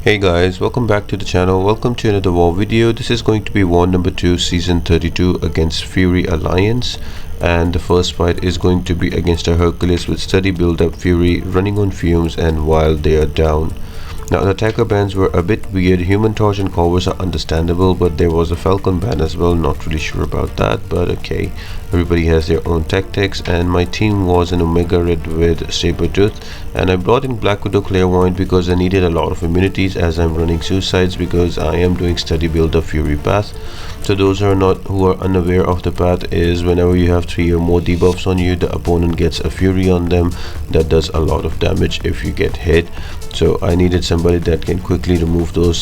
Hey guys, welcome back to the channel. Welcome to another war video. This is going to be war number 2 season 32 against Fury Alliance, and the first fight is going to be against a Hercules with steady build up, Fury running on fumes and while they are down. Now the attacker bans were a bit weird. Human Torch and Corvus are understandable, but there was a Falcon ban as well. Not really sure about that, but okay. Everybody has their own tactics, and my team was an Omega Red with Sabretooth, and I brought in Black Widow Clairvoyant because I needed a lot of immunities as I'm running suicides because I am doing steady build up Fury path. So those who are unaware of the path is whenever you have 3 or more debuffs on you, the opponent gets a Fury on them that does a lot of damage if you get hit. So I needed somebody that can quickly remove those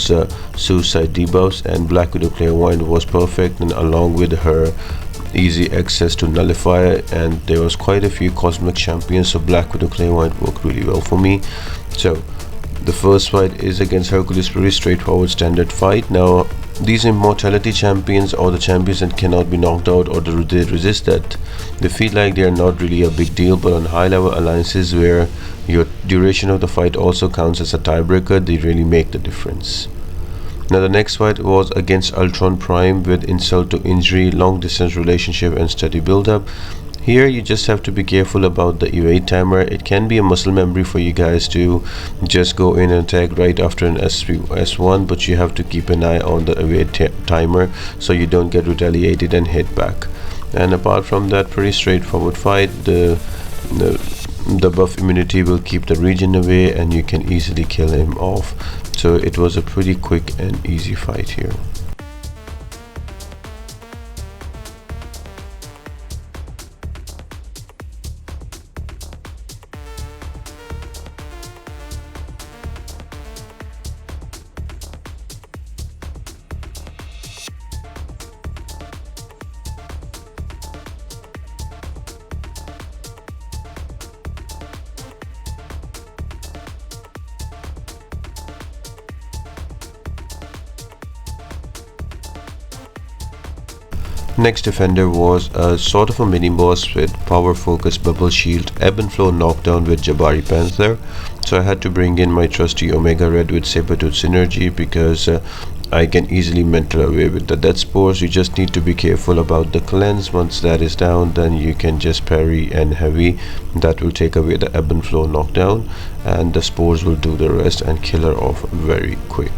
suicide debuffs, and Black Widow Clairvoyant was perfect, and along with her easy access to nullifier, and there was quite a few cosmic champions, so Black Widow Clairvoyant worked really well for me. So the first fight is against Hercules, pretty straightforward standard fight. Now these immortality champions, or the champions that cannot be knocked out or they resist that, they feel like they are not really a big deal, but on high level alliances where your duration of the fight also counts as a tiebreaker, they really make the difference. Now the next fight was against Ultron Prime with insult to injury, long distance relationship and steady build up. Here you just have to be careful about the evade timer. It can be a muscle memory for you guys to just go in and attack right after an S1, but you have to keep an eye on the evade timer so you don't get retaliated and hit back. And apart from that, pretty straightforward fight. The buff immunity will keep the region away and you can easily kill him off. So it was a pretty quick and easy fight here. Next defender was a sort of a mini boss with power focus, bubble shield, ebb and flow knockdown with Jabari Panther. So I had to bring in my trusty Omega Red with Sabretooth synergy because I can easily mental away with the death spores. You just need to be careful about the cleanse. Once that is down, then you can just parry and heavy. That will take away the ebb and flow knockdown, and the spores will do the rest and kill her off very quick.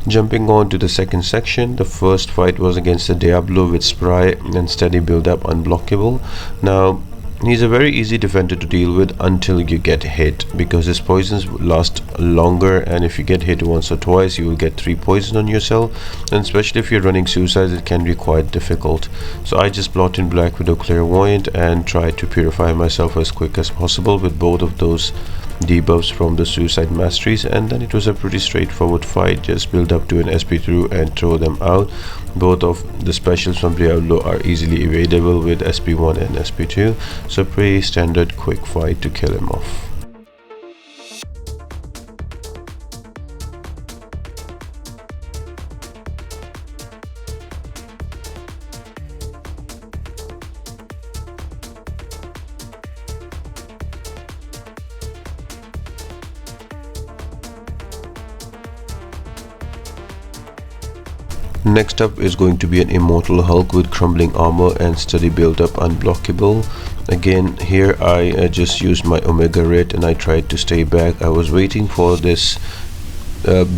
Jumping on to the second section, the first fight was against the Diablo with Spry and steady build up unblockable. Now he's a very easy defender to deal with until you get hit, because his poisons last longer, and if you get hit once or twice you will get 3 poison on yourself, and especially if you're running suicides it can be quite difficult. So I just brought in Black Widow Clairvoyant and tried to purify myself as quick as possible with both of those debuffs from the suicide masteries, and then it was a pretty straightforward fight. Just build up to an SP2 and throw them out. Both of the specials from Diablo are easily evadable with SP1 and SP2, so pretty standard quick fight to kill him off. Next up is going to be an Immortal Hulk with crumbling armor and steady build up unblockable. Again, here I just used my Omega Red and I tried to stay back. I was waiting for this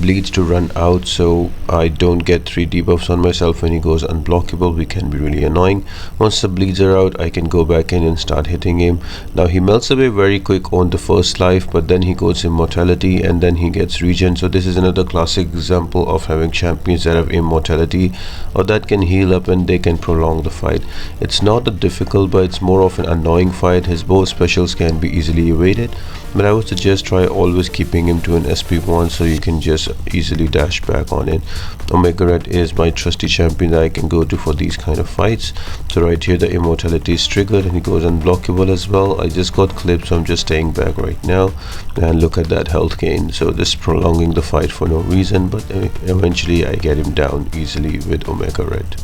bleeds to run out so I don't get 3 debuffs on myself when he goes unblockable. We can be really annoying. Once the bleeds are out, I can go back in and start hitting him. Now he melts away very quick on the first life, but then he goes immortality and then he gets regen. So this is another classic example of having champions that have immortality or that can heal up and they can prolong the fight. It's not a difficult, but it's more of an annoying fight. His both specials can be easily evaded, but I would suggest try always keeping him to an SP1 so you can just easily dash back on it. Omega Red is my trusty champion that I can go to for these kind of fights. So right here the immortality is triggered and he goes unblockable as well. I just got clipped, so I'm just staying back right now, and look at that health gain. So this is prolonging the fight for no reason, but eventually I get him down easily with Omega Red.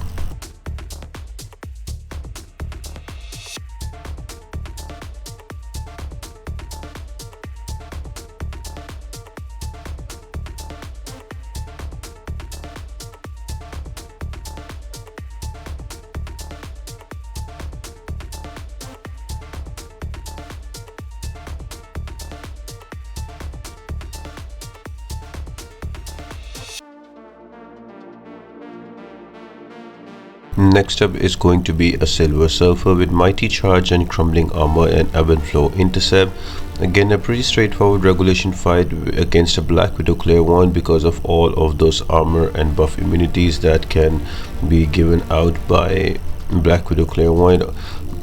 Next up is going to be a Silver Surfer with Mighty Charge and Crumbling Armor and Ebb and Flow Intercept. Again, a pretty straightforward regulation fight against a Black Widow Clairvoyant because of all of those armor and buff immunities that can be given out by Black Widow Clairvoyant.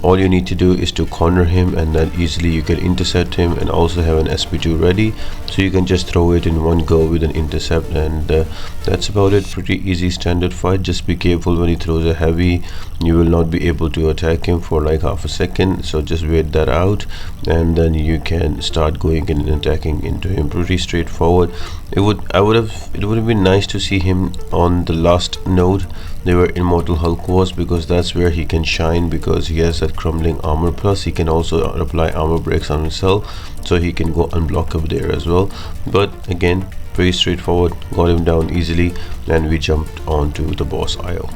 All you need to do is to corner him, and then easily you can intercept him, and also have an SP2 ready, so you can just throw it in one go with an intercept, and that's about it. Pretty easy standard fight. Just be careful when he throws a heavy, you will not be able to attack him for like half a second, so just wait that out and then you can start going in and attacking into him. Pretty straightforward. It would have been nice to see him on the last node where Immortal Hulk was, because that's where he can shine, because he has that crumbling armor, plus he can also apply armor breaks on himself, so he can go unblockable there as well. But again, pretty straightforward, got him down easily, and we jumped onto the boss aisle.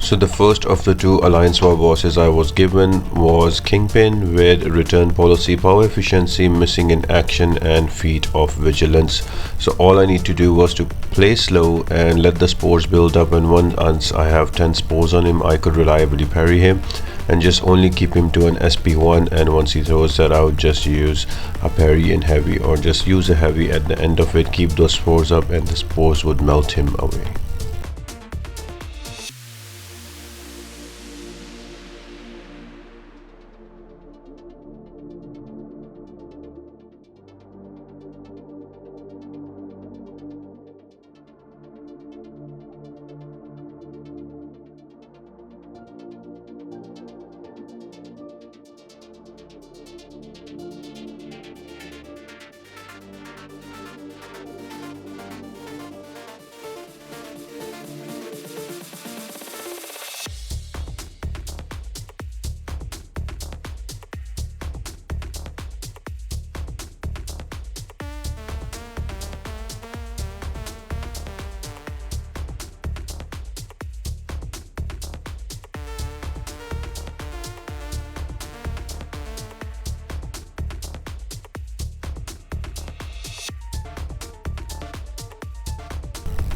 So the first of the two Alliance War bosses I was given was Kingpin with Return Policy, Power Efficiency, Missing in Action, and Feat of Vigilance. So all I need to do was to play slow and let the spores build up, and once I have 10 spores on him, I could reliably parry him and just only keep him to an SP1, and once he throws that out, just use a parry in heavy, or just use a heavy at the end of it, keep those spores up, and the spores would melt him away.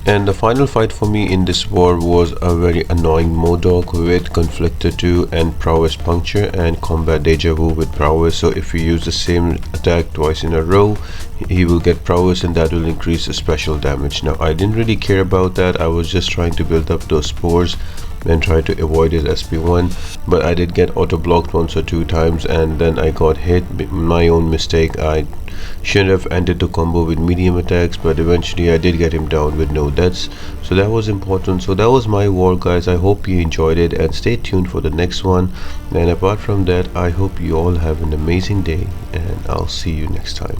And the final fight for me in this war was a very annoying M.O.D.O.K with Conflictor 2 and Prowess Puncture and Combat Deja Vu with Prowess. So if you use the same attack twice in a row, he will get Prowess, and that will increase the special damage. Now I didn't really care about that. I was just trying to build up those spores and try to avoid his SP1, but I did get auto blocked once or two times, and then I got hit. My own mistake. I shouldn't have ended the combo with medium attacks, but eventually I did get him down with no deaths, so that was important. So that was my war, guys. I hope you enjoyed it, and stay tuned for the next one. And apart from that, I hope you all have an amazing day, and I'll see you next time.